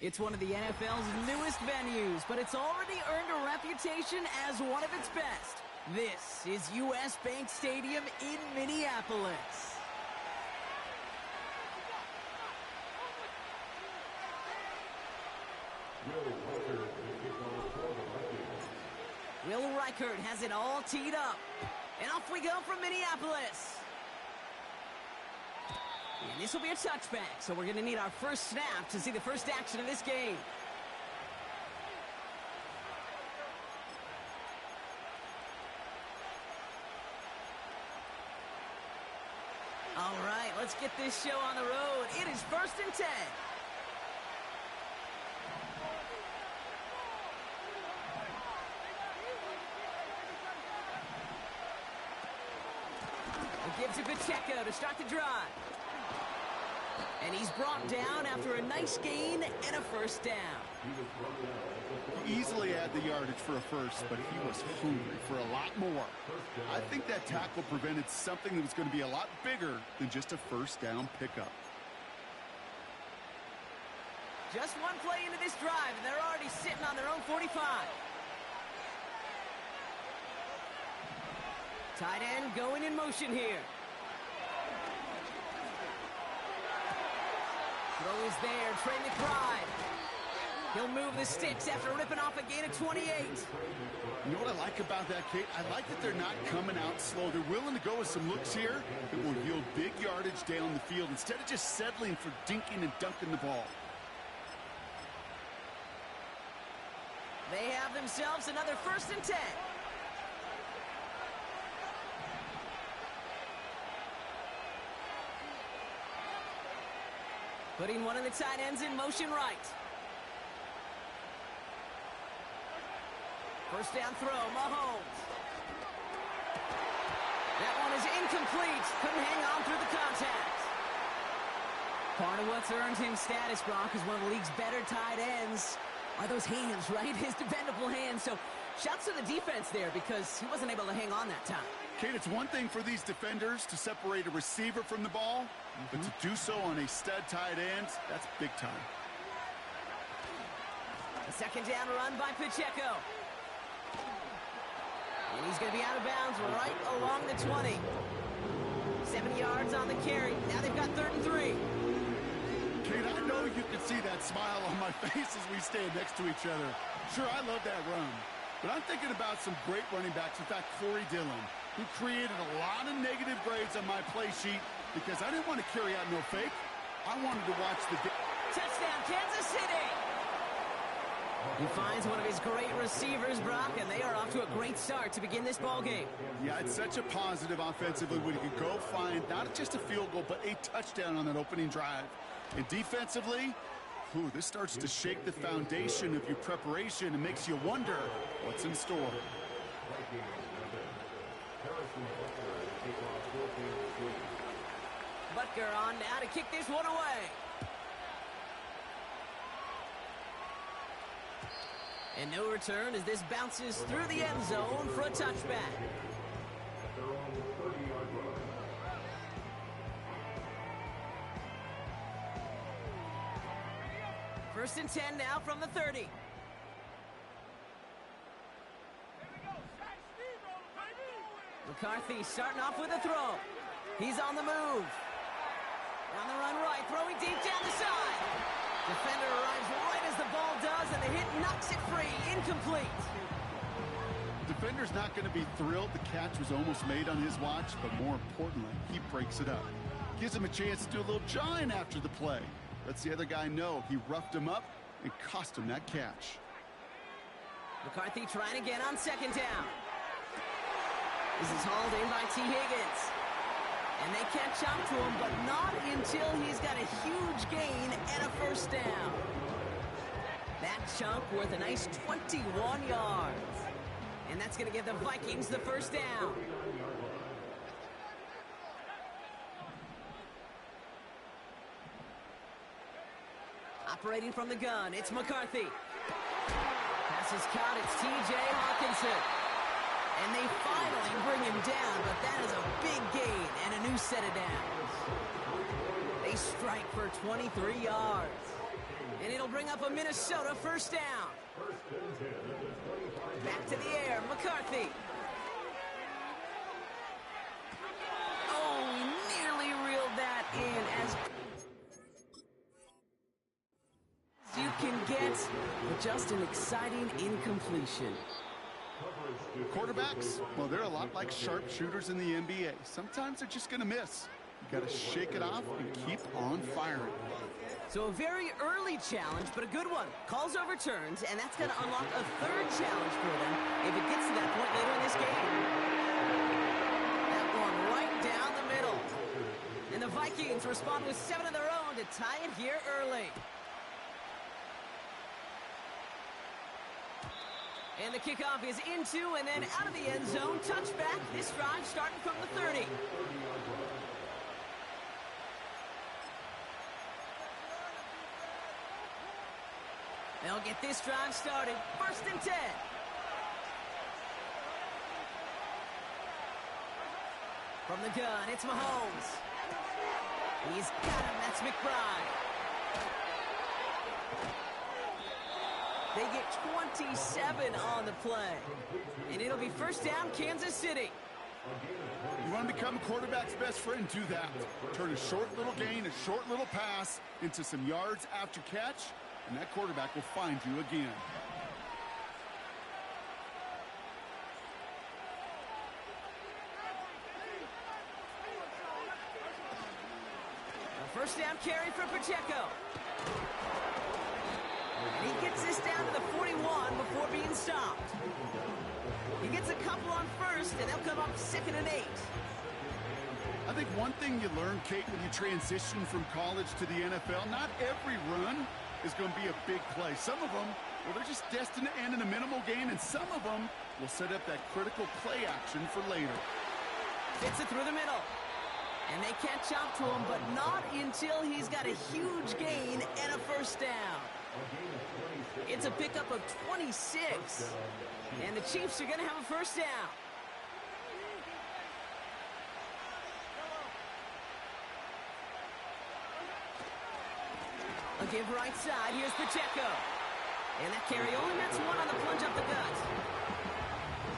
It's one of the NFL's newest venues, but it's already earned a reputation as one of its best. This is US Bank Stadium in Minneapolis. Will Reichert has it all teed up. And off we go from Minneapolis. And this will be a touchback, so we're going to need our first snap to see the first action of this game. All right, let's get this show on the road. It is 1st and 10. We'll give to Pacheco to start the drive. And he's brought down after a nice gain and a first down. He easily had the yardage for a first, but he was hungry for a lot more. I think that tackle prevented something that was going to be a lot bigger than just a first down pickup. Just one play into this drive, and they're already sitting on their own 45. Tight end going in motion here. Throw is there, Trey McBride. He'll move the sticks after ripping off a gain of 28. You know what I like about that, Kate? I like that they're not coming out slow. They're willing to go with some looks here that will yield big yardage down the field instead of just settling for dinking and dunking the ball. They have themselves another 1st and 10. Putting one of the tight ends in motion right. First down throw, Mahomes. That one is incomplete. Couldn't hang on through the contact. Part of what's earned him status, Brock, is one of the league's better tight ends are those hands, right? His dependable hands. So shouts to the defense there because he wasn't able to hang on that time. Kate, it's one thing for these defenders to separate a receiver from the ball, but to do so on a stud tight end, that's big time. A second down run by Pacheco. And he's going to be out of bounds right along the 20. 7 yards on the carry. Now they've got 3rd and 3. Kate, I know you can see that smile on my face as we stand next to each other. Sure, I love that run. But I'm thinking about some great running backs. In fact, Corey Dillon, who created a lot of negative grades on my play sheet because I didn't want to carry out no fake. I wanted to watch the... Touchdown, Kansas City! He finds one of his great receivers, Brock, and they are off to a great start to begin this ball game. Yeah, it's such a positive offensively when you can go find not just a field goal, but a touchdown on that opening drive. And defensively, this starts to shake the foundation of your preparation and makes you wonder what's in store. Butker on now to kick this one away. And no return as this bounces through the end zone for a touchback. First and 10 now from the 30. McCarthy starting off with a throw. He's on the move. On the run right, throwing deep down the side. Defender arrives right as the ball does, and the hit knocks it free. Incomplete. Defender's not going to be thrilled the catch was almost made on his watch, but more importantly, he breaks it up. Gives him a chance to do a little jawing after the play. Lets the other guy know he roughed him up and cost him that catch. McCarthy trying again on 2nd down. This is hauled in by T. Higgins. And they catch up to him, but not until he's got a huge gain and a first down. That chunk worth a nice 21 yards. And that's going to give the Vikings the first down. Operating from the gun, it's McCarthy. Pass is caught, it's T.J. Hawkinson. And they finally bring him down, but that is a big gain and a new set of downs. They strike for 23 yards. And it'll bring up a Minnesota first down. Back to the air, McCarthy. Oh, he nearly reeled that in as you can get, but just an exciting incompletion. Quarterbacks, well, they're a lot like sharpshooters in the NBA. Sometimes they're just going to miss. You got to shake it off and keep on firing. So a very early challenge, but a good one. Calls overturns, and that's going to unlock a third challenge for them if it gets to that point later in this game. That one right down the middle. And the Vikings respond with 7 of their own to tie it here early. And the kickoff is into and then out of the end zone. Touchback. This drive starting from the 30. They'll get this drive started. 1st and 10. From the gun, it's Mahomes. He's got him. That's McBride. They get 27 on the play. And it'll be first down, Kansas City. You want to become a quarterback's best friend? Do that. Turn a short little gain, a short little pass into some yards after catch, and that quarterback will find you again. A first down carry for Pacheco. And he gets this down to the 41 before being stopped. He gets a couple on first, and they'll come up 2nd and 8. I think one thing you learn, Kate, when you transition from college to the NFL, not every run is going to be a big play. Some of them, well, they're just destined to end in a minimal gain, and some of them will set up that critical play action for later. Fits it through the middle. And they catch up to him, but not until he's got a huge gain and a first down. It's a pickup of 26. And the Chiefs are going to have a first down. A give right side. Here's Pacheco. And that carry only nets 1 on the plunge up the gut.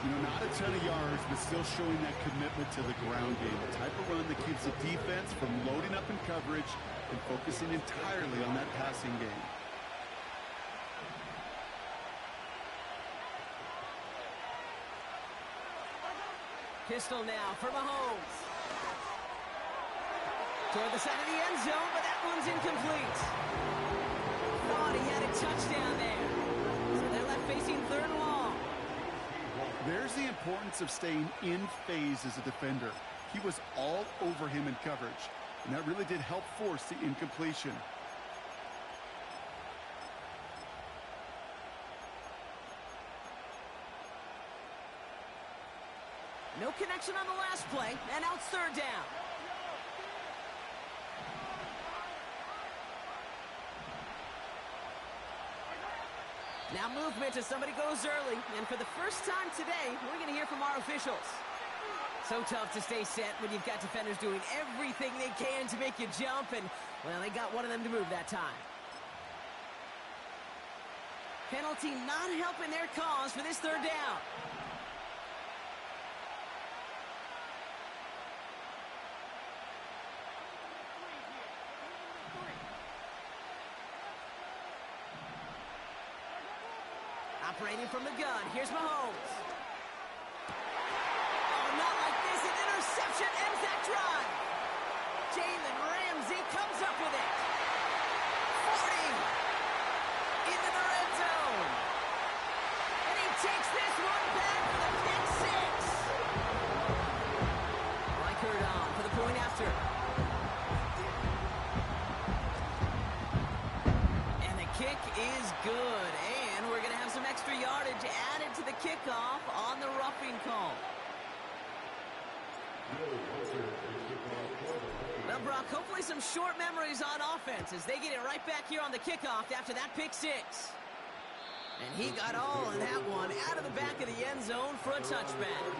You know, not a ton of yards, but still showing that commitment to the ground game. The type of run that keeps the defense from loading up in coverage and focusing entirely on that passing game. Pistol now for Mahomes. Toward the side of the end zone, but that one's incomplete. Thought he had a touchdown there. So they're left facing 3rd and long. There's the importance of staying in phase as a defender. He was all over him in coverage, and that really did help force the incompletion. No connection on the last play, and now it's 3rd down. Now movement as somebody goes early, and for the first time today, we're going to hear from our officials. So tough to stay set when you've got defenders doing everything they can to make you jump, and, well, they got one of them to move that time. Penalty not helping their cause for this 3rd down. Operating from the gun, here's Mahomes. Oh, not like this, an interception ends that drive. Jalen Ramsey comes up with it. 40, into the red zone. And he takes this one back for the pick 6. Mike Hurd on for the point after. And the kick is good. And we're going to have some extra yardage added to the kickoff on the roughing call. Well, Brock, hopefully some short memories on offense as they get it right back here on the kickoff after that pick 6. And he got all of that one out of the back of the end zone for a touchback.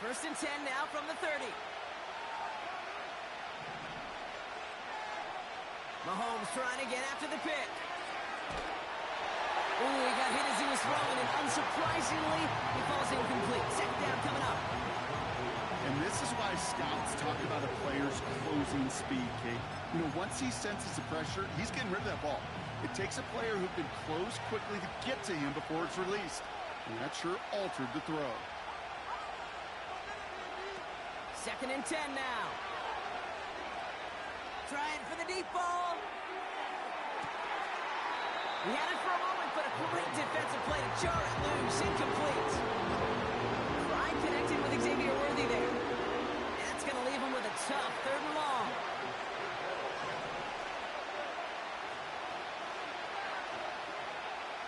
First and 10 now from the 30. Mahomes trying again after the pick. Ooh, he got hit as he was throwing, and unsurprisingly, he falls incomplete. Second down coming up. And this is why scouts talk about a player's closing speed, Kate. You know, once he senses the pressure, he's getting rid of that ball. It takes a player who can close quickly to get to him before it's released. And that sure altered the throw. Second and 10 now. Trying for the deep ball. He had it for a moment, but a great defensive play to jar it loose. Incomplete. Fry connected with Xavier Worthy there. That's going to leave him with a tough third and long.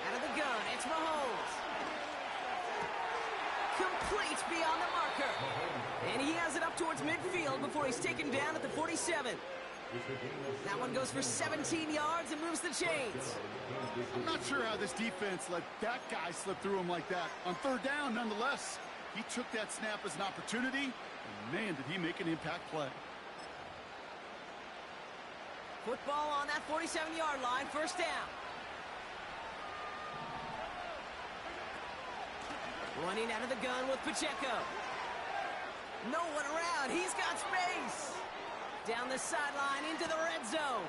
Out of the gun, it's Mahomes. Complete beyond the marker. And he has it up towards midfield before he's taken down at the 47. That one goes for 17 yards and moves the chains. I'm not sure how this defense let that guy slip through him like that. On third down, nonetheless, he took that snap as an opportunity, and man, did he make an impact play. Football on that 47-yard line, first down. Running out of the gun with Pacheco. No one around. He's got space. Down the sideline into the red zone.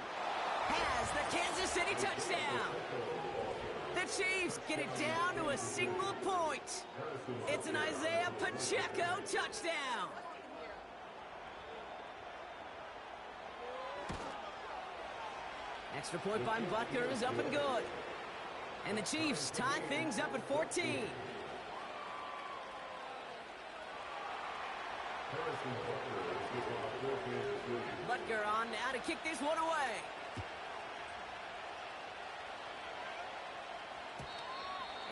Has the Kansas City touchdown. The Chiefs get it down to a single point. It's an Isaiah Pacheco touchdown. Extra point by Butker is up and good. And the Chiefs tie things up at 14. Butker on now to kick this one away.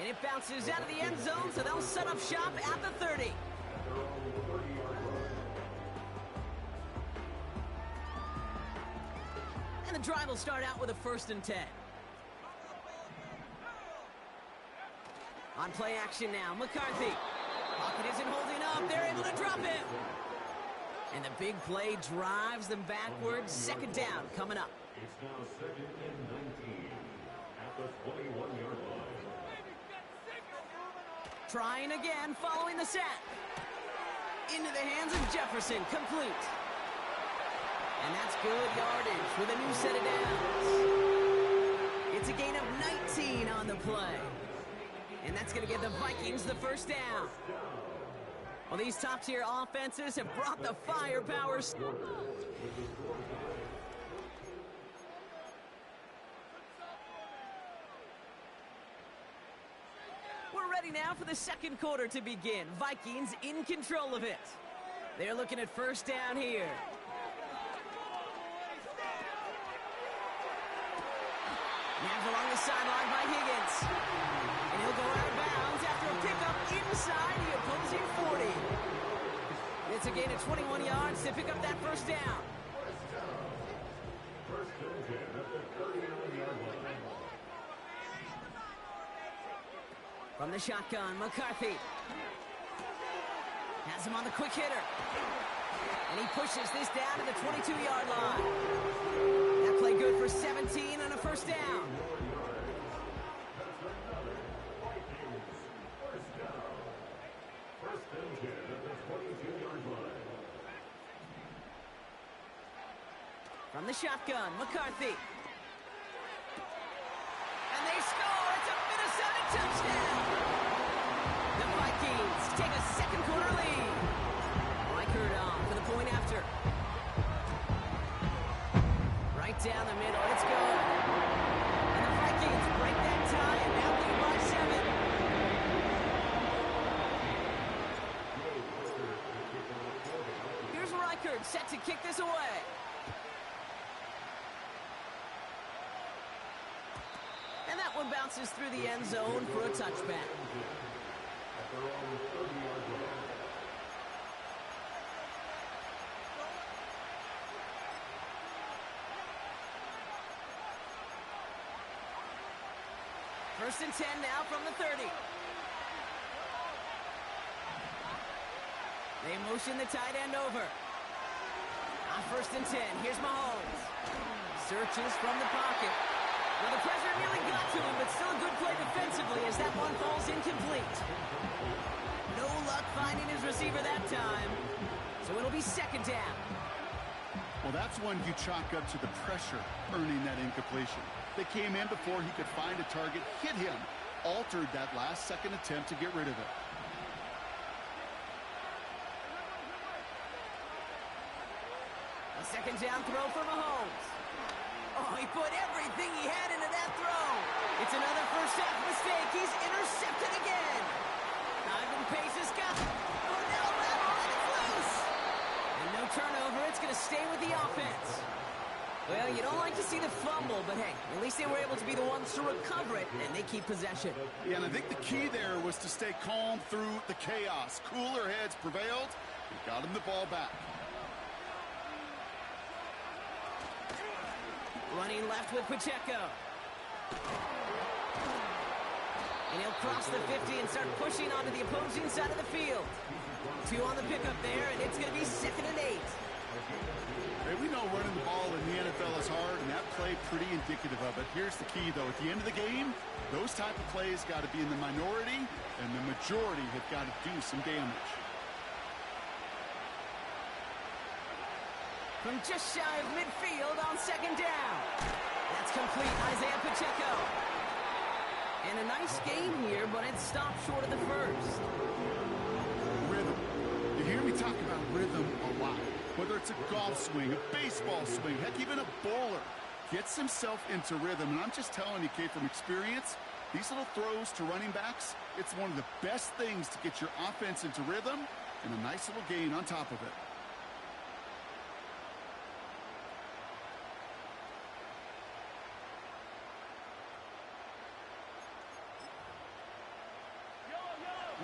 And it bounces out of the end zone, so they'll set up shop at the 30. And the drive will start out with a first and 10. On play action now, McCarthy. Pocket isn't holding up. They're able to drop him. And the big play drives them backwards. Second down coming up. It's now second and 19 at the 21-yard line. Trying again following the sack. Into the hands of Jefferson. Complete. And that's good yardage with a new set of downs. It's a gain of 19 on the play. And that's going to give the Vikings the first down. Well, these top-tier offenses have brought the firepower. We're ready now for the second quarter to begin. Vikings in control of it. They're looking at first down here. Now along the sideline by Higgins. And he'll go out of bounds after a pickup inside the opposing 40. It's a gain of 21 yards to pick up that first down. First and 10 at the 39-yard line. From the shotgun, McCarthy. Has him on the quick hitter. And he pushes this down to the 22-yard line. That play good for 17 and a first down. From the shotgun, McCarthy. And they score! It's a Minnesota touchdown! The Vikings take a second quarter lead. Reichert on for the point after. Right down the middle, it's good. And the Vikings break that tie and now lead by 7. Here's Reichert set to kick this away. And that one bounces through the end zone for a touchback. First and 10 now from the 30. They motion the tight end over. On 1st and 10, here's Mahomes. Searches from the pocket. Well, the pressure nearly got to him, but still a good play defensively as that one falls incomplete. No luck finding his receiver that time. So it'll be 2nd down. Well, that's one you chalk up to the pressure earning that incompletion. They came in before he could find a target, hit him, altered that last-second attempt to get rid of it. A 2nd down throw for Mahomes. Oh, he put everything he had into that throw. It's another first-half mistake. He's intercepted again. Ivan Pace has got... Oh, no, it's loose. And no turnover. It's going to stay with the offense. Well, you don't like to see the fumble, but hey, at least they were able to be the ones to recover it, and they keep possession. Yeah, and I think the key there was to stay calm through the chaos. Cooler heads prevailed and got him the ball back. Running left with Pacheco. And he'll cross the 50 and start pushing onto the opposing side of the field. 2 on the pickup there, and it's going to be 2nd and 8. Hey, we know running the ball in the NFL is hard, and that play pretty indicative of it. Here's the key, though. At the end of the game, those type of plays got to be in the minority, and the majority have got to do some damage. From just shy of midfield on 2nd down. That's complete, Isaiah Pacheco. And a nice game here, but it stopped short of the first. Rhythm. You hear me talk about rhythm a lot. Whether it's a golf swing, a baseball swing, heck, even a bowler gets himself into rhythm. And I'm just telling you, Kate, from experience, these little throws to running backs, it's one of the best things to get your offense into rhythm and a nice little gain on top of it.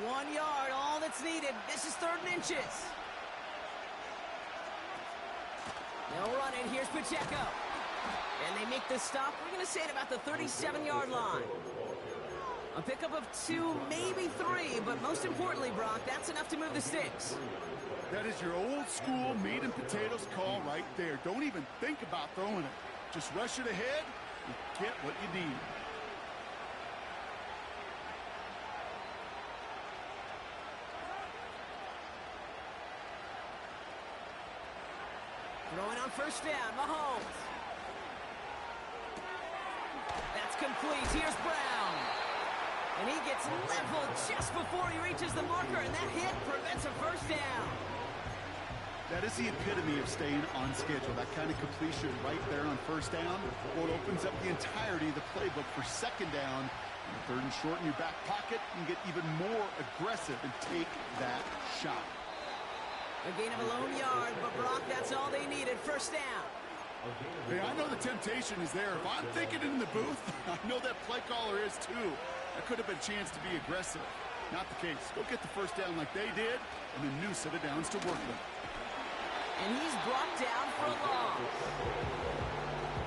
One yard, all that's needed. This is 3rd and inches. They'll run it. Here's Pacheco. And they make the stop. We're going to say at about the 37-yard line. A pickup of 2, maybe 3, but most importantly, Brock, that's enough to move the sticks. That is your old school meat and potatoes call right there. Don't even think about throwing it. Just rush it ahead and get what you need. Throwing on 1st down, Mahomes. That's complete. Here's Brown. And he gets leveled just before he reaches the marker, and that hit prevents a 1st down. That is the epitome of staying on schedule. That kind of completion right there on 1st down. Well, it opens up the entirety of the playbook for 2nd down. And 3rd and short in your back pocket, you can get even more aggressive and take that shot. A gain of a lone yard, but Brock, that's all they needed. 1st down. Hey, I know the temptation is there. If I'm thinking it in the booth, I know that play caller is too. That could have been a chance to be aggressive. Not the case. Go get the 1st down like they did, and a new set of downs to work with. And he's brought down for a loss.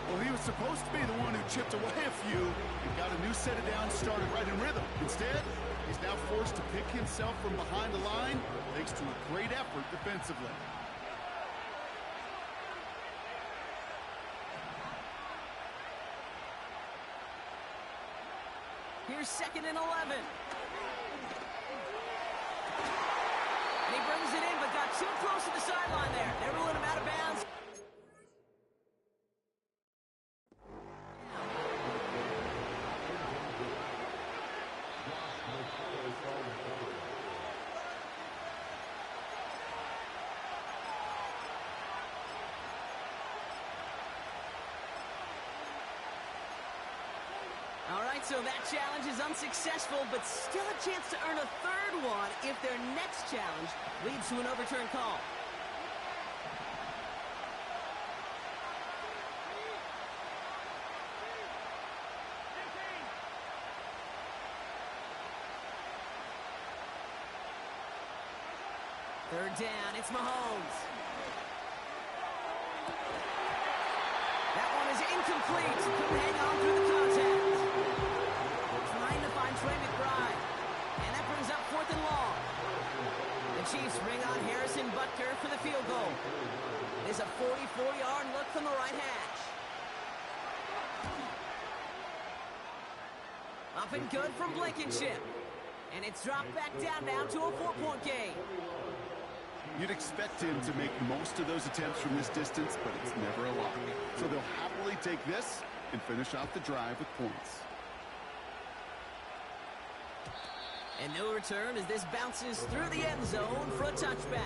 Well, he was supposed to be the one who chipped away a few and got a new set of downs started right in rhythm. Instead, he's now forced to pick himself from behind the line thanks to a great effort defensively. Here's 2nd and 11. And he brings it in, but got too close to the sideline there. They ruling him out of bounds. All right, so that challenge is unsuccessful, but still a chance to earn a 3rd one if their next challenge leads to an overturned call. Third down, it's Mahomes. That one is incomplete. Couldn't hang on through the contact. Trying to find Trey McBride. And that brings up 4th and long. The Chiefs bring on Harrison Up and good from Blankenship. And it's dropped back down now to a 4-point game. You'd expect him to make most of those attempts from this distance, but it's never a lot. So they'll happily take this and finish off the drive with points. And no return as this bounces through the end zone for a touchback.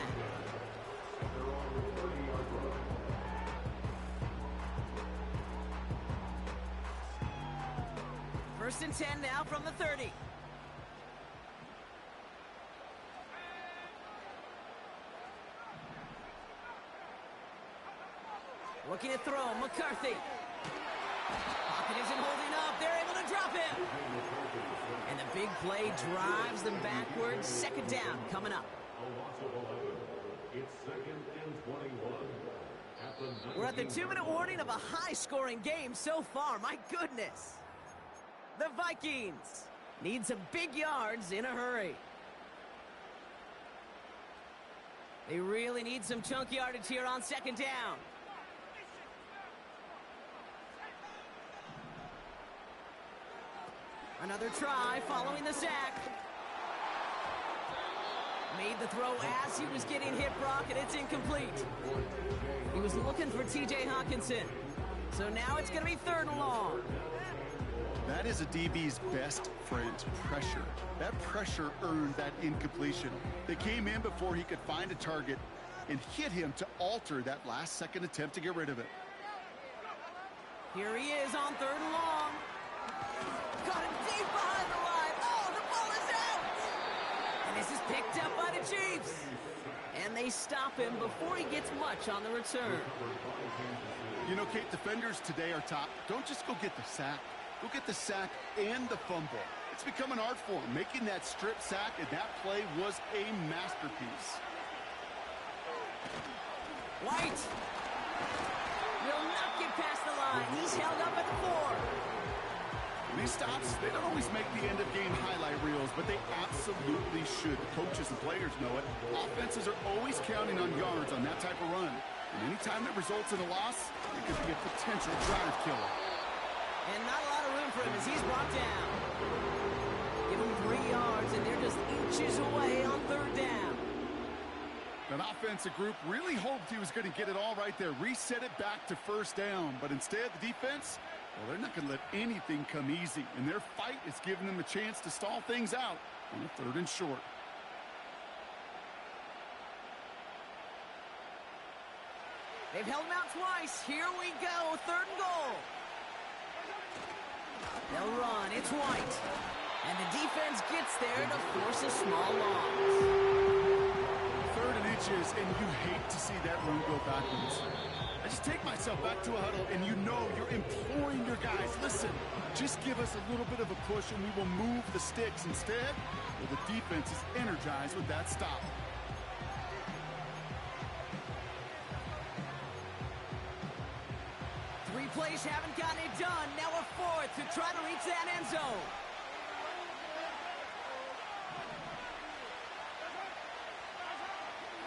First and 10 now from the 30. Looking to throw, McCarthy. Pocket isn't holding up. They're able to drop him. And the big play drives them backwards. Second down coming up. It's 2nd and 21. We're at the 2-minute warning of a high-scoring game so far. My goodness. The Vikings need some big yards in a hurry. They really need some chunk yardage here on second down. Another try following the sack. Made the throw as he was getting hit, Brock, and it's incomplete. He was looking for T.J. Hawkinson. So now it's going to be 3rd and long. That is a DB's best friend, pressure. That pressure earned that incompletion. They came in before he could find a target and hit him to alter that last-second attempt to get rid of it. Here he is on 3rd and long. Got him deep behind the line. Oh, the ball is out! And this is picked up by the Chiefs. And they stop him before he gets much on the return. You know, Kate, defenders today are top. Don't just go get the sack. Go get the sack and the fumble. It's become an art form. Making that strip sack and that play was a masterpiece. White will not get past the line. He's held up at the 4. These stops, they don't always make the end-of-game highlight reels, but they absolutely should. Coaches and players know it. Offenses are always counting on yards on that type of run. And any time that results in a loss, it could be a potential drive killer. And not a lot of room for him as he's brought down. Give him 3 yards, and they're just inches away on 3rd down. That offensive group really hoped he was going to get it all right there, reset it back to 1st down. But instead, the defense, well, they're not going to let anything come easy. And their fight is giving them a chance to stall things out on a 3rd and short. They've held him out twice. Here we go, 3rd and goal. They'll run. It's White. And the defense gets there to force a small loss. 3rd and inches, and you hate to see that run go backwards. I just take myself back to a huddle, and you know you're imploring your guys, listen, just give us a little bit of a push, and we will move the sticks. Instead, well, the defense is energized with that stop. Plays haven't gotten it done. Now a 4th to try to reach that end zone.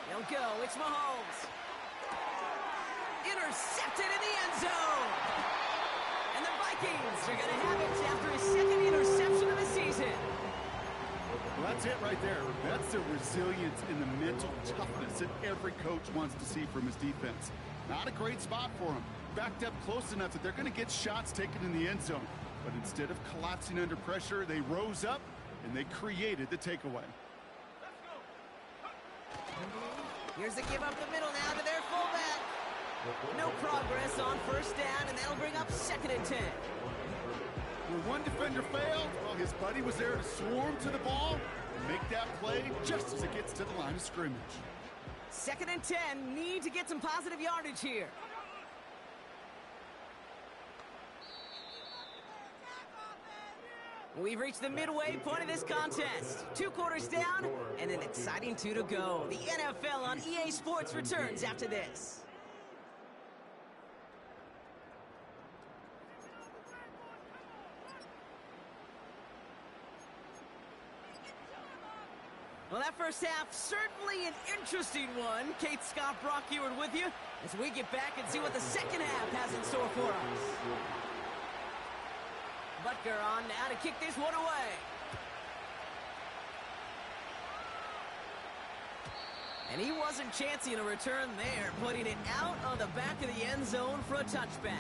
They'll go. It's Mahomes. Intercepted in the end zone. And the Vikings are going to have it after his 2nd interception of the season. Well, that's it right there. That's the resilience and the mental toughness that every coach wants to see from his defense. Not a great spot for him. Backed up close enough that they're going to get shots taken in the end zone. But instead of collapsing under pressure, they rose up and they created the takeaway. Here's the give up the middle now to their fullback. No progress on 1st down, and that'll bring up 2nd and 10. Where one defender failed, well, his buddy was there to swarm to the ball and make that play just as it gets to the line of scrimmage. 2nd and 10, need to get some positive yardage here. We've reached the midway point of this contest. 2 quarters down and an exciting 2 to go. The NFL on EA Sports returns after this. Well, that first half, certainly an interesting one. Kate, Scott, Brock Eward with you as we get back and see what the second half has in store for us. But Kicker on now to kick this one away. And he wasn't chancing a return there, putting it out on the back of the end zone for a touchback.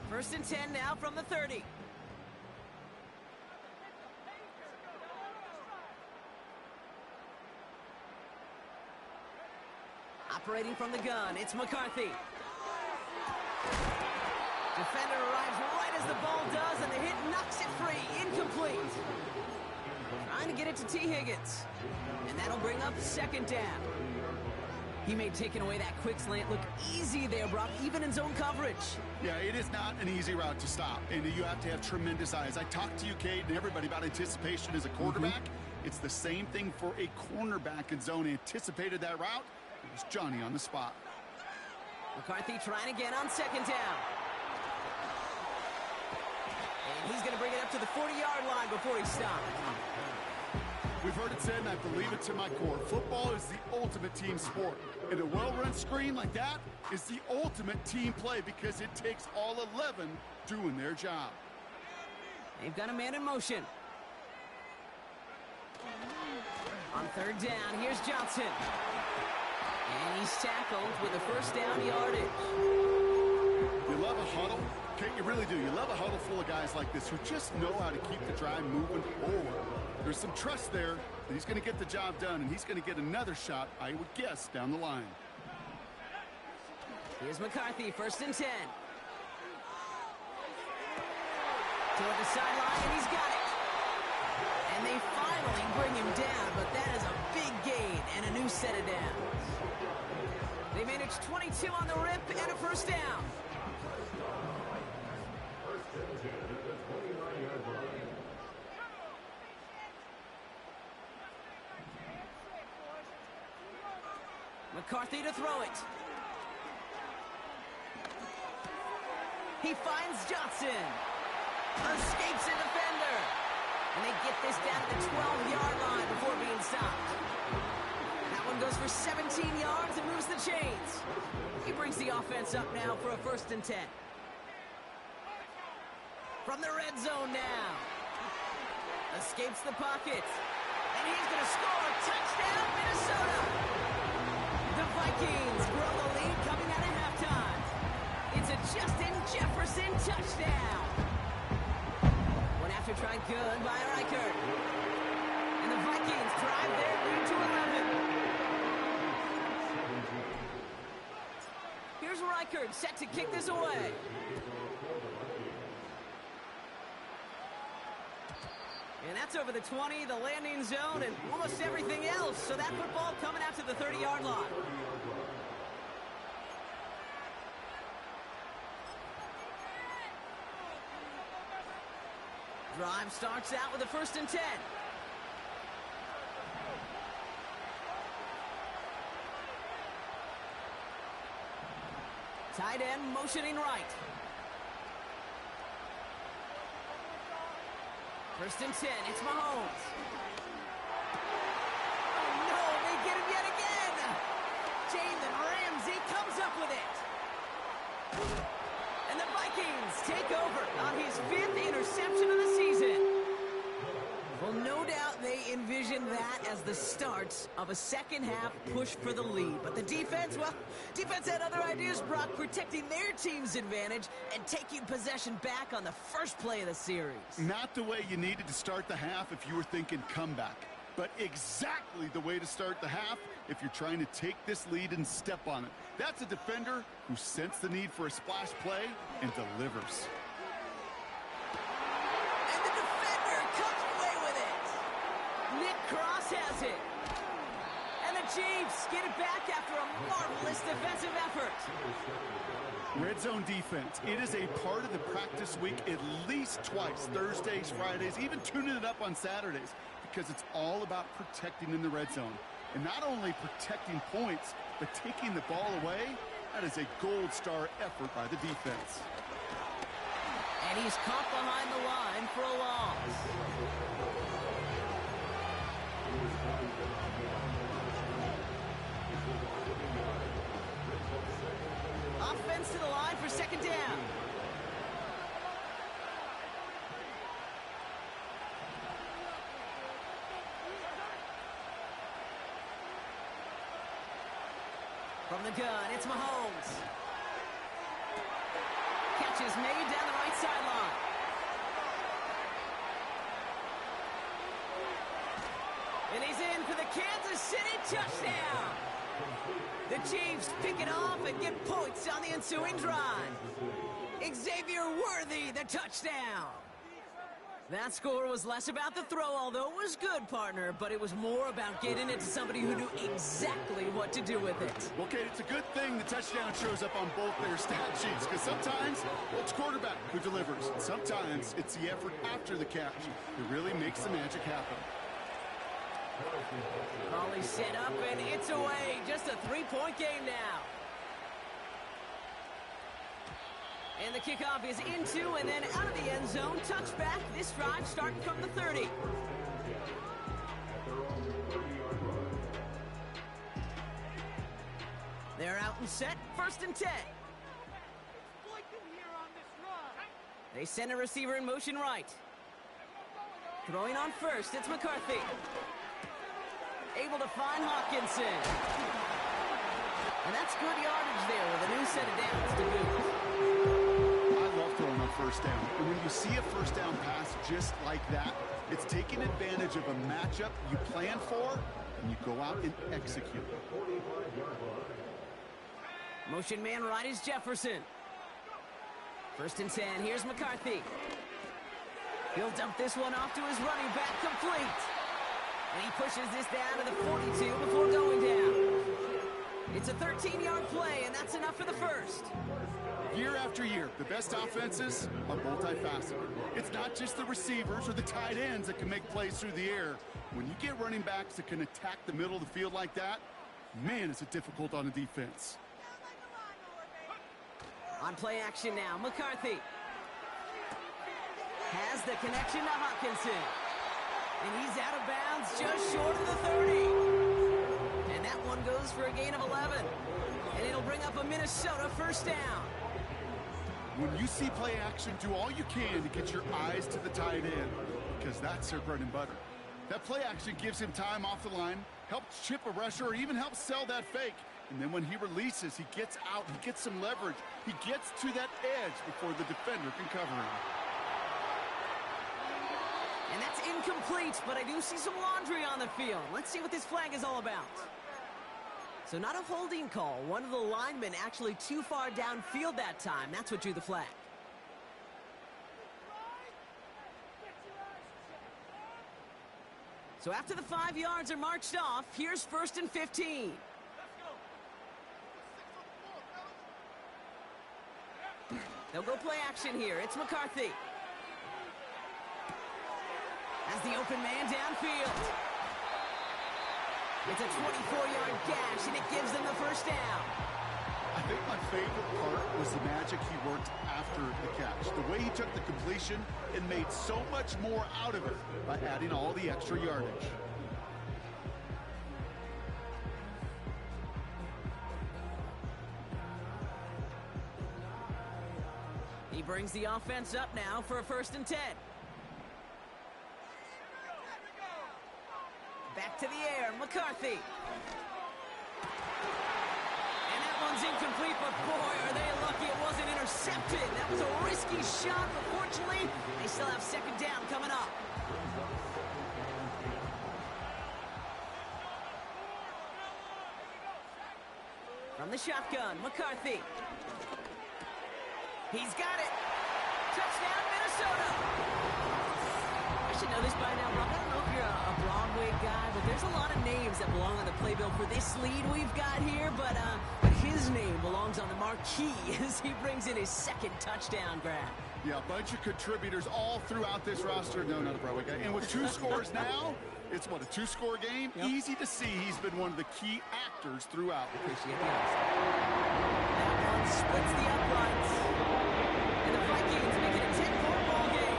First and 10 now from the 30. Operating from the gun, it's McCarthy. Defender arrives right as the ball does, and the hit knocks it free. Incomplete. Trying to get it to T. Higgins. And that'll bring up second down. He made taking away that quick slant look easy there, Brock, even in zone coverage. Yeah, it is not an easy route to stop, and you have to have tremendous eyes. I talked to you, Cade, and everybody about anticipation as a quarterback. It's the same thing for a cornerback in zone. Anticipated that route. It was Johnny on the spot. McCarthy trying again on second down. And he's going to bring it up to the 40-yard line before he stops. We've heard it said, and I believe it to my core. Football is the ultimate team sport. And a well-run screen like that is the ultimate team play because it takes all 11 doing their job. They've got a man in motion. On third down, here's Johnson. And he's tackled with a first down yardage. You love a huddle? Okay, you really do. You love a huddle full of guys like this who just know how to keep the drive moving forward. There's some trust there that he's going to get the job done, and he's going to get another shot, I would guess, down the line. Here's McCarthy, first and 10. Toward the sideline, and he's got it. And they finally bring him down, but that is a big gain and a new set of downs. They managed 22 on the rip and a first down. McCarthy to throw it. He finds Johnson. Escapes a defender. And they get this down to the 12-yard line before being stopped. That one goes for 17 yards and moves the chains. He brings the offense up now for a first and 10. From the red zone now. Escapes the pocket. And he's going to score. Touchdown, Minnesota. The Vikings grow the lead coming out of halftime. It's a Justin Jefferson touchdown. One after try good by Reichert. And the Vikings drive their lead to 11. Here's Reichert set to kick this away. And that's over the 20, the landing zone, and almost everything else. So that football coming out to the 30-yard line. Drive starts out with a first and 10. Tight end motioning right. First and 10, it's Mahomes. Oh no, they get him yet again! Jalen Ramsey comes up with it. And the Vikings take over on his 5th interception of the season. Well, no doubt they envision that as the start of a second-half push for the lead. But the defense, well, defense had other ideas, Brock, protecting their team's advantage and taking possession back on the first play of the series. Not the way you needed to start the half if you were thinking comeback, but exactly the way to start the half if you're trying to take this lead and step on it. That's a defender who sensed the need for a splash play and delivers. Nick Cross has it. And the Chiefs get it back after a marvelous defensive effort. Red zone defense. It is a part of the practice week at least twice. Thursdays, Fridays, even tuning it up on Saturdays. Because it's all about protecting in the red zone. And not only protecting points, but taking the ball away. That is a gold star effort by the defense. And he's caught behind the line for a loss. Offense to the line for second down. From the gun, it's Mahomes. Catch is made down the right sideline. And he's in for the Kansas City touchdown. The Chiefs pick it off and get points on the ensuing drive. Xavier Worthy, the touchdown. That score was less about the throw, although it was good, partner, but it was more about getting it to somebody who knew exactly what to do with it. Well, Kate, it's a good thing the touchdown shows up on both their stat sheets, because sometimes it's quarterback who delivers. Sometimes it's the effort after the catch that really makes the magic happen. Volley set up, and it's away. Just a three-point game now. And the kickoff is into and then out of the end zone. Touchback. This drive starting from the 30. They're out and set. First and 10. They send a receiver in motion right. Throwing on first, it's McCarthy. Able to find Hawkinson. And that's good yardage there with a new set of downs to boot. I love throwing on first down. And when you see a first down pass just like that, it's taking advantage of a matchup you plan for, and you go out and execute. Motion man right is Jefferson. First and 10, here's McCarthy. He'll dump this one off to his running back, complete. And he pushes this down to the 42 before going down. It's a 13-yard play, and that's enough for the first. Year after year, the best offenses are multifaceted. It's not just the receivers or the tight ends that can make plays through the air. When you get running backs that can attack the middle of the field like that, man, is it difficult on a defense. On play action now, McCarthy has the connection to Hawkinson. And he's out of bounds just short of the 30. And that one goes for a gain of 11. And it'll bring up a Minnesota first down. When you see play action, do all you can to get your eyes to the tight end, because that's their bread and butter. That play action gives him time off the line, helps chip a rusher, or even helps sell that fake. And then when he releases, he gets out, he gets some leverage. He gets to that edge before the defender can cover him. And that's incomplete, but I do see some laundry on the field. Let's see what this flag is all about. So not a holding call. One of the linemen actually too far downfield that time. That's what drew the flag. So after the 5 yards are marched off, here's first and 15. They'll go play action here. It's McCarthy. As the open man downfield. It's a 24-yard dash, and it gives them the first down. I think my favorite part was the magic he worked after the catch. The way he took the completion and made so much more out of it by adding all the extra yardage. He brings the offense up now for a first and 10. Back to the air, McCarthy. And that one's incomplete, but boy, are they lucky it wasn't intercepted. That was a risky shot, but fortunately, they still have second down coming up. From the shotgun, McCarthy. He's got it. Touchdown, Minnesota. I should know this by now, Rob. I don't know if you're a Broadway guy, but there's a lot of names that belong on the playbill for this lead we've got here, but his name belongs on the marquee as he brings in his second touchdown grab. Yeah, a bunch of contributors all throughout this roster. No, not a Broadway guy. And with 2 scores now, it's what, a 2-score game? Yep. Easy to see he's been one of the key actors throughout. Appreciate the honesty. That one splits the uprights. And the Vikings make it a 10-point ball game.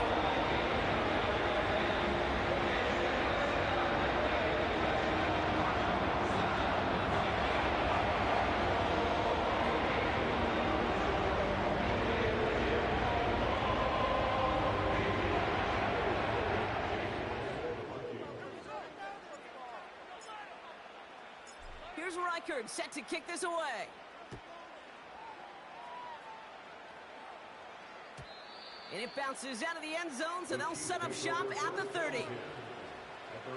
Here's Reichard, set to kick this away. And it bounces out of the end zone, so they'll set up shop at the 30. At their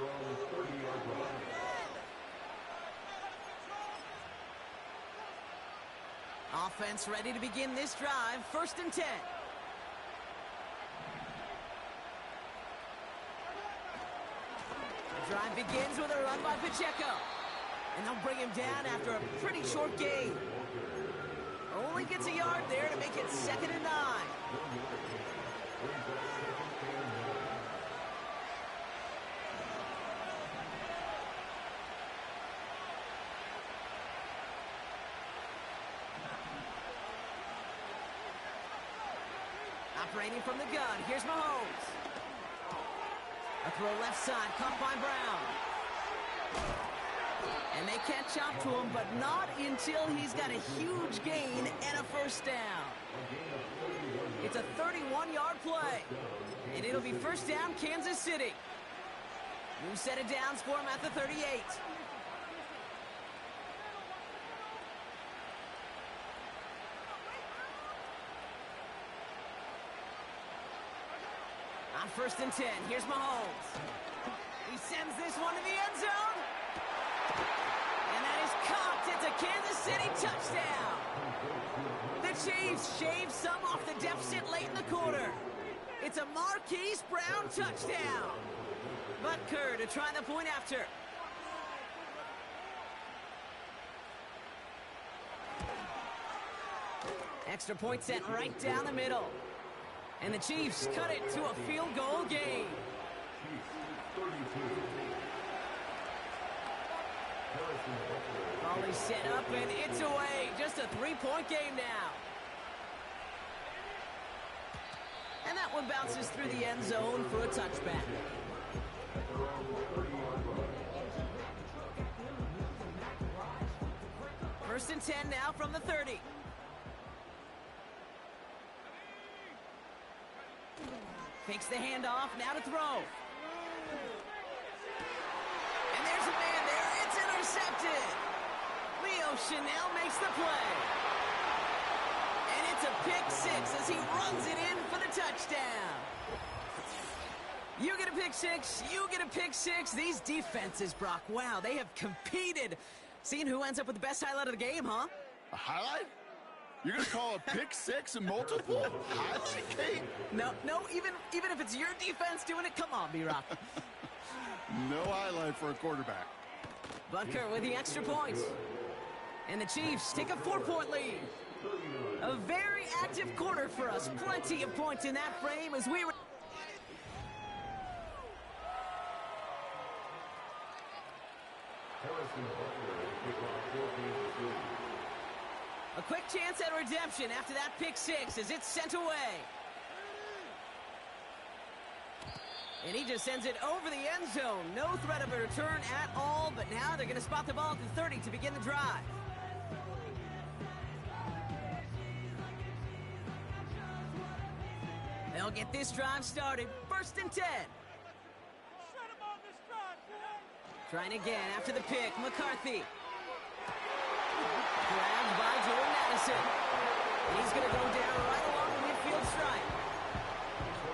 own 30-yard line. Offense ready to begin this drive. 1st and 10. The drive begins with a run by Pacheco. And they'll bring him down after a pretty short gain. Only gets a yard there to make it 2nd and 9. Operating from the gun, here's Mahomes. A throw left side, caught by Brown. And they catch up to him, but not until he's got a huge gain and a 1st down. It's a 31-yard play. And it'll be 1st down, Kansas City. New set of downs for him at the 38. On 1st and 10, here's Mahomes. He sends this one to the end zone. And that is caught. It's a Kansas City touchdown. The Chiefs shave some off the deficit late in the quarter. It's a Marquise Brown touchdown. Butker to try the point after. Extra point sent right down the middle. And the Chiefs cut it to a field goal game. Volley set up and it's away. Just a 3-point game now. And that one bounces through the end zone for a touchback. First and 10 now from the 30. Takes the handoff, now to throw. And there's a man there, it's intercepted. Leo Chanel makes the play. And it's a pick 6 as he runs it in for the touchdown. You get a pick 6, you get a pick 6. These defenses, Brock, wow, they have competed. Seeing who ends up with the best highlight of the game, huh? A highlight? You're going to call a pick 6 and multiple? Highlight, Kate? No, even if it's your defense doing it, come on, B-Rock. No highlight for a quarterback. Butker with the extra point. And the Chiefs take a 4-point lead. A very active quarter for us. Plenty of points in that frame as we... A quick chance at redemption after that pick 6 as it's sent away. And he just sends it over the end zone. No threat of a return at all, but now they're going to spot the ball at the 30 to begin the drive. They'll get this drive started. 1st and 10. Trying again after the pick, McCarthy. Grabbed by Jordan Addison. He's going to go down right along the midfield stripe.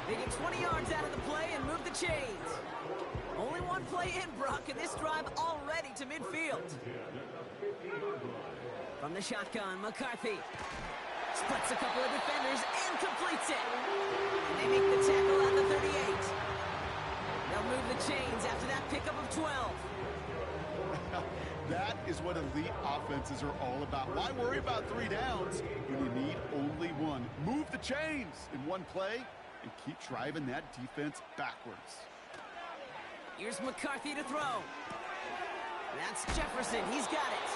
They get 20 yards out of the play and move the chains. Only one play in, Brock, and this drive already to midfield. From the shotgun, McCarthy splits a couple of defenders and completes it. And they make the tackle at the 38. They'll move the chains after that pickup of 12. That is what elite offenses are all about. Why worry about 3 downs when you need only 1? Move the chains in one play and keep driving that defense backwards. Here's McCarthy to throw. That's Jefferson. He's got it.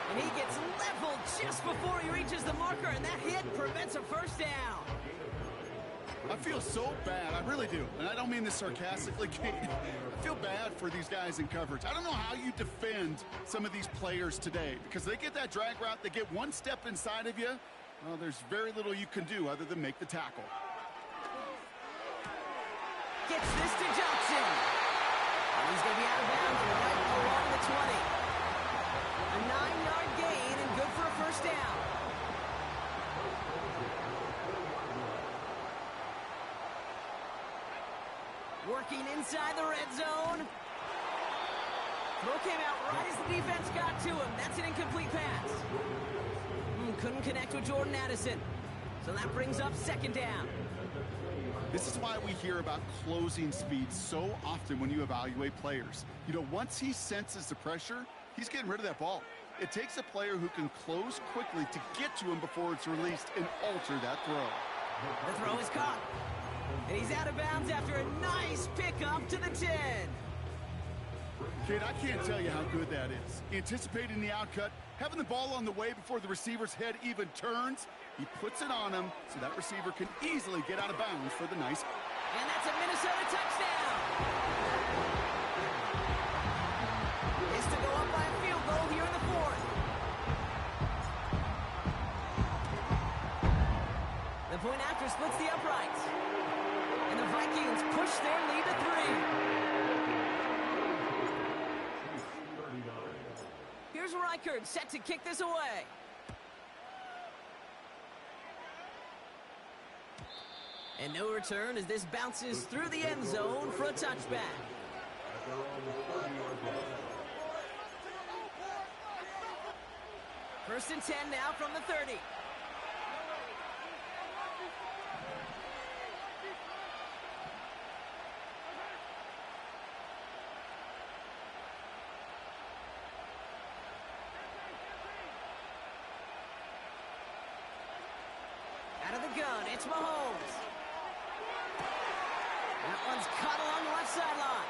And he gets leveled just before he reaches the marker, and that hit prevents a 1st down. I feel so bad. I really do. And I don't mean this sarcastically, Kate. I feel bad for these guys in coverage. I don't know how you defend some of these players today because they get that drag route, they get one step inside of you. Well, there's very little you can do other than make the tackle. Gets this to Johnson. And he's going to be out of bounds right along the 20. A 9-yard gain and good for a first down. Working inside the red zone. Throw came out right as the defense got to him. That's an incomplete pass. Couldn't connect with Jordan Addison. So that brings up second down. This is why we hear about closing speed so often when you evaluate players. You know, once he senses the pressure, he's getting rid of that ball. It takes a player who can close quickly to get to him before it's released and alter that throw. The throw is caught. And he's out of bounds after a nice pickup to the 10. Kid, I can't tell you how good that is. Anticipating the outcut, having the ball on the way before the receiver's head even turns, he puts it on him so that receiver can easily get out of bounds for the nice. And that's a Minnesota touchdown. It's to go up by a field goal here in the fourth. The point after splits the uprights. And the Vikings push their lead to 3. Here's Reichard set to kick this away. And no return as this bounces through the end zone for a touchback. First and 10 now from the 30. Out of the gun, it's Mahomes. That one's cut along the left sideline.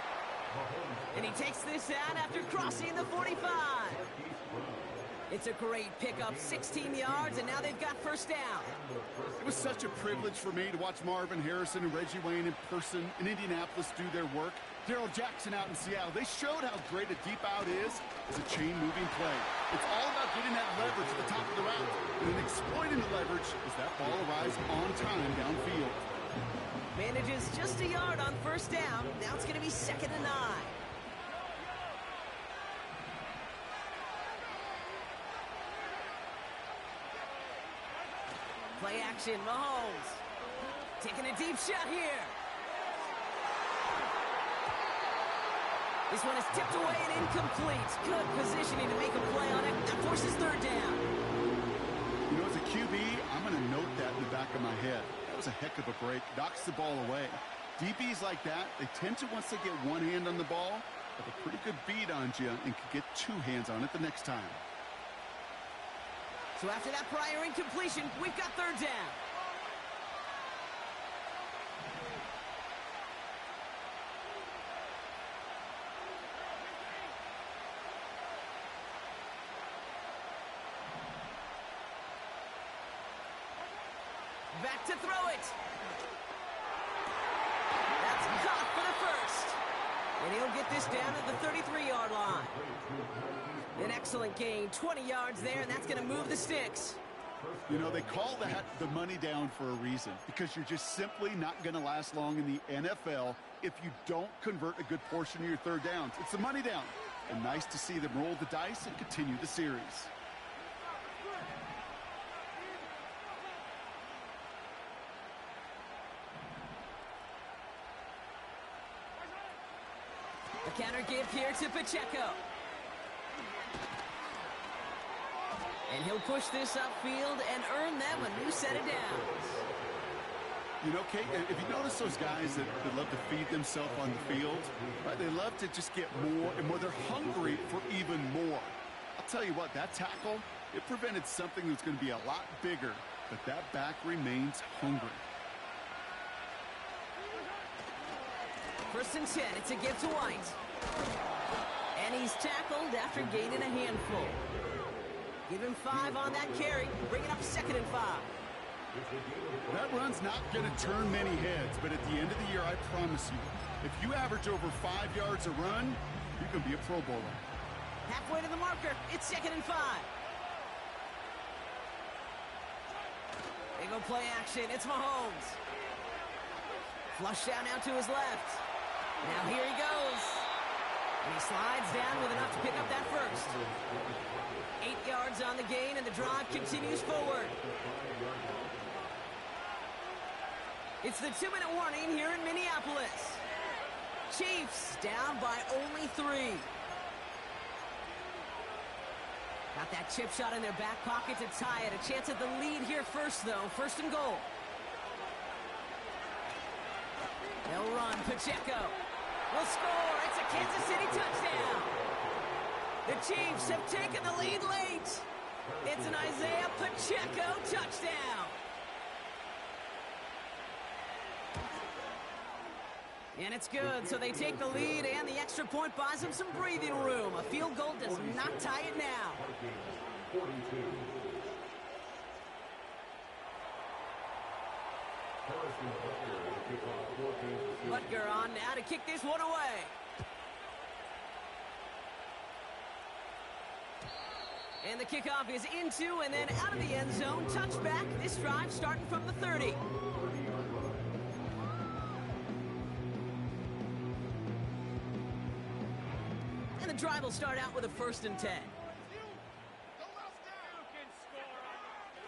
And he takes this out after crossing the 45. It's a great pickup, 16 yards, and now they've got first down. It was such a privilege for me to watch Marvin Harrison and Reggie Wayne in person in Indianapolis do their work. Darrell Jackson out in Seattle. They showed how great a deep out is as a chain-moving play. It's all about getting that leverage at the top of the route and then exploiting the leverage as that ball arrives on time downfield. Manages just a yard on first down. Now it's going to be 2nd and 9. Play action, Mahomes. Taking a deep shot here. This one is tipped away and incomplete. Good positioning to make a play on it. That forces third down. You know, as a QB, I'm going to note that in the back of my head. That was a heck of a break. Knocks the ball away. DBs like that, they tend to, once they get one hand on the ball, have a pretty good beat on you and can get two hands on it the next time. So after that prior incompletion, we've got third down. Back to throw it. That's caught for the first. And he'll get this down at the 33-yard line. An excellent gain, 20 yards there, and that's going to move the sticks. You know, they call that the money down for a reason, because you're just simply not going to last long in the NFL if you don't convert a good portion of your third downs. It's the money down. And nice to see them roll the dice and continue the series. The counter give here to Pacheco. And he'll push this upfield and earn them a new set of downs. You know, Kate, if you notice those guys that love to feed themselves on the field, right, they love to just get more and more. They're hungry for even more. I'll tell you what, that tackle, it prevented something that's going to be a lot bigger, but that back remains hungry. First and 10, it's a give to White. And he's tackled after gaining a handful. Give him 5 on that carry. Bring it up 2nd and 5. That run's not going to turn many heads, but at the end of the year, I promise you, if you average over 5 yards a run, you can be a Pro Bowler. Halfway to the marker. It's 2nd and 5. They go play action. It's Mahomes. Flush down now to his left. Now here he goes. And he slides down with enough to pick up that first. 8 yards on the gain, and the drive continues forward. It's the 2-minute warning here in Minneapolis. Chiefs down by only 3. Got that chip shot in their back pocket to tie it. A chance at the lead here first, though. First and goal. They'll run. Pacheco will score. It's a Kansas City touchdown. The Chiefs have taken the lead late. It's an Isaiah Pacheco touchdown. And it's good, so they take the lead, and the extra point buys them some breathing room. A field goal does not tie it now. Butker on now to kick this one away. And the kickoff is into and then out of the end zone. Touchback. This drive starting from the 30. And the drive will start out with a 1st and 10.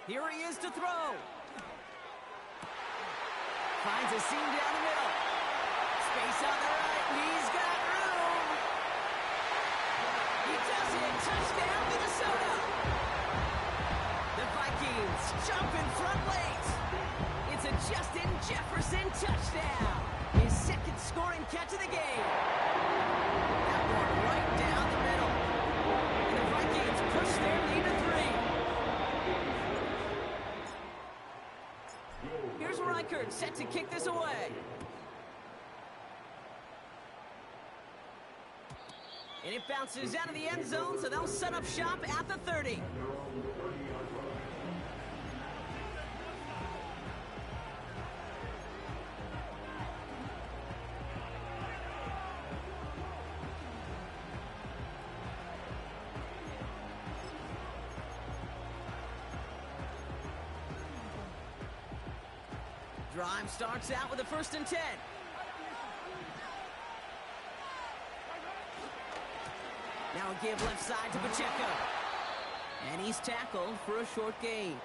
Here he is to throw. Finds a seam down the middle. Space on the right. He's got room. He does it. Touchdown, Minnesota. The Vikings jump in front late. It's a Justin Jefferson touchdown. His 2nd scoring catch of the game. That one right down the middle. And the Vikings push their lead to 3. Here's Reichert set to kick this away. And it bounces out of the end zone, so they'll set up shop at the 30. Drive starts out with a 1st and 10. Now a give left side to Pacheco. And he's tackled for a short gain.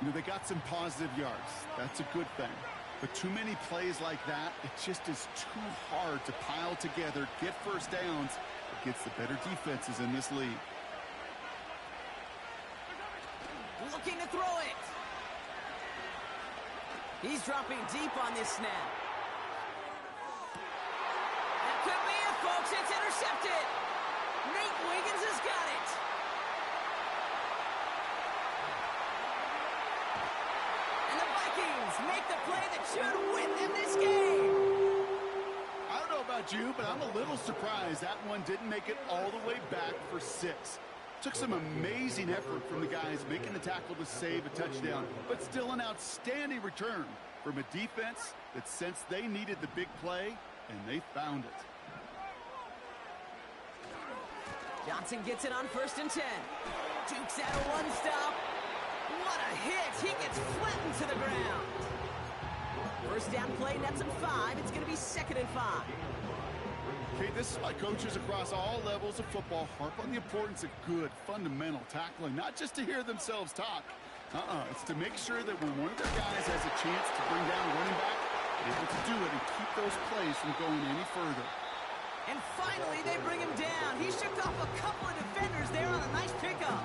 You know, they got some positive yards. That's a good thing. But too many plays like that, it just is too hard to pile together, get first downs against the better defenses in this league. Looking to throw it. He's dropping deep on this snap. That could be it, folks. It's intercepted. Nate Wiggins has got it. And the Vikings make the play that should win them this game. I don't know about you, but I'm a little surprised that one didn't make it all the way back for 6. Took some amazing effort from the guys making the tackle to save a touchdown, but still an outstanding return from a defense that sensed they needed the big play, and they found it. Johnson gets it on 1st and 10. Dukes out a one-stop. What a hit. He gets flattened to the ground. First down play nets him 5. It's going to be 2nd and 5. Okay, this is why coaches across all levels of football harp on the importance of good, fundamental tackling, not just to hear themselves talk. It's to make sure that when one of their guys has a chance to bring down a running back, they're able to do it and keep those plays from going any further. And finally, they bring him down. He shook off a couple of defenders there on a nice pickup.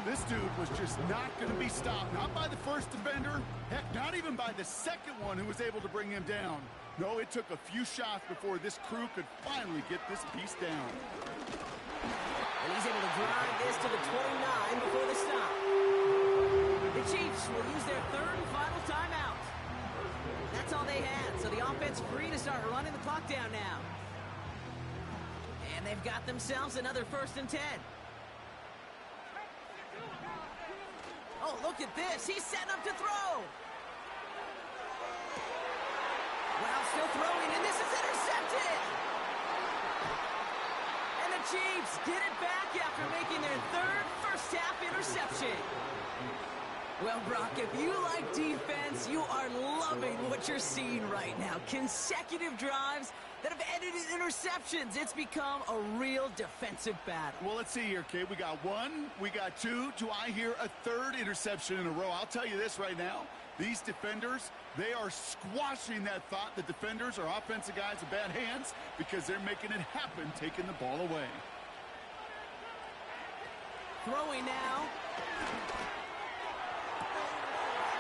This dude was just not going to be stopped. Not by the first defender. Heck, not even by the second one who was able to bring him down. No, it took a few shots before this crew could finally get this piece down. And he's able to drive this to the 29 before the stop. The Chiefs will use their 3rd and final timeout. That's all they had, so the offense free to start running the clock down now. And they've got themselves another 1st and 10. Oh, look at this. He's setting up to throw. Well, still throwing, and this is intercepted. And the Chiefs get it back after making their 3rd first-half interception. Well, Brock, if you like defense, you are loving what you're seeing right now. Consecutive drives that have ended in interceptions. It's become a real defensive battle. Well, let's see here, Kate. We got one, we got two. Do I hear a third interception in a row? I'll tell you this right now. These defenders, they are squashing that thought that defenders are offensive guys with bad hands because they're making it happen, taking the ball away. Throwing now.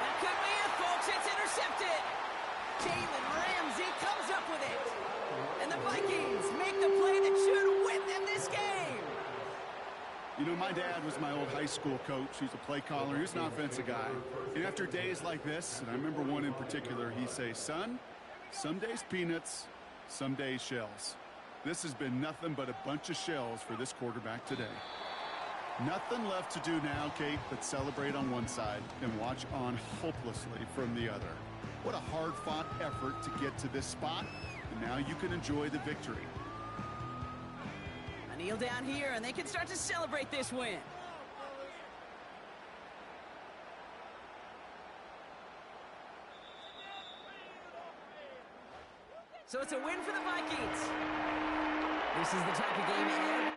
That could be it, folks. It's intercepted. Jalen Ramsey comes up with it. And the Vikings make the play that should win them this game. You know, my dad was my old high school coach. He's a play caller. He was an offensive guy. And after days like this, and I remember one in particular, he'd say, son, some days peanuts, some days shells. This has been nothing but a bunch of shells for this quarterback today. Nothing left to do now, Kate, but celebrate on one side and watch on hopelessly from the other. What a hard-fought effort to get to this spot, and now you can enjoy the victory. A kneel down here, and they can start to celebrate this win. So it's a win for the Vikings. This is the type of game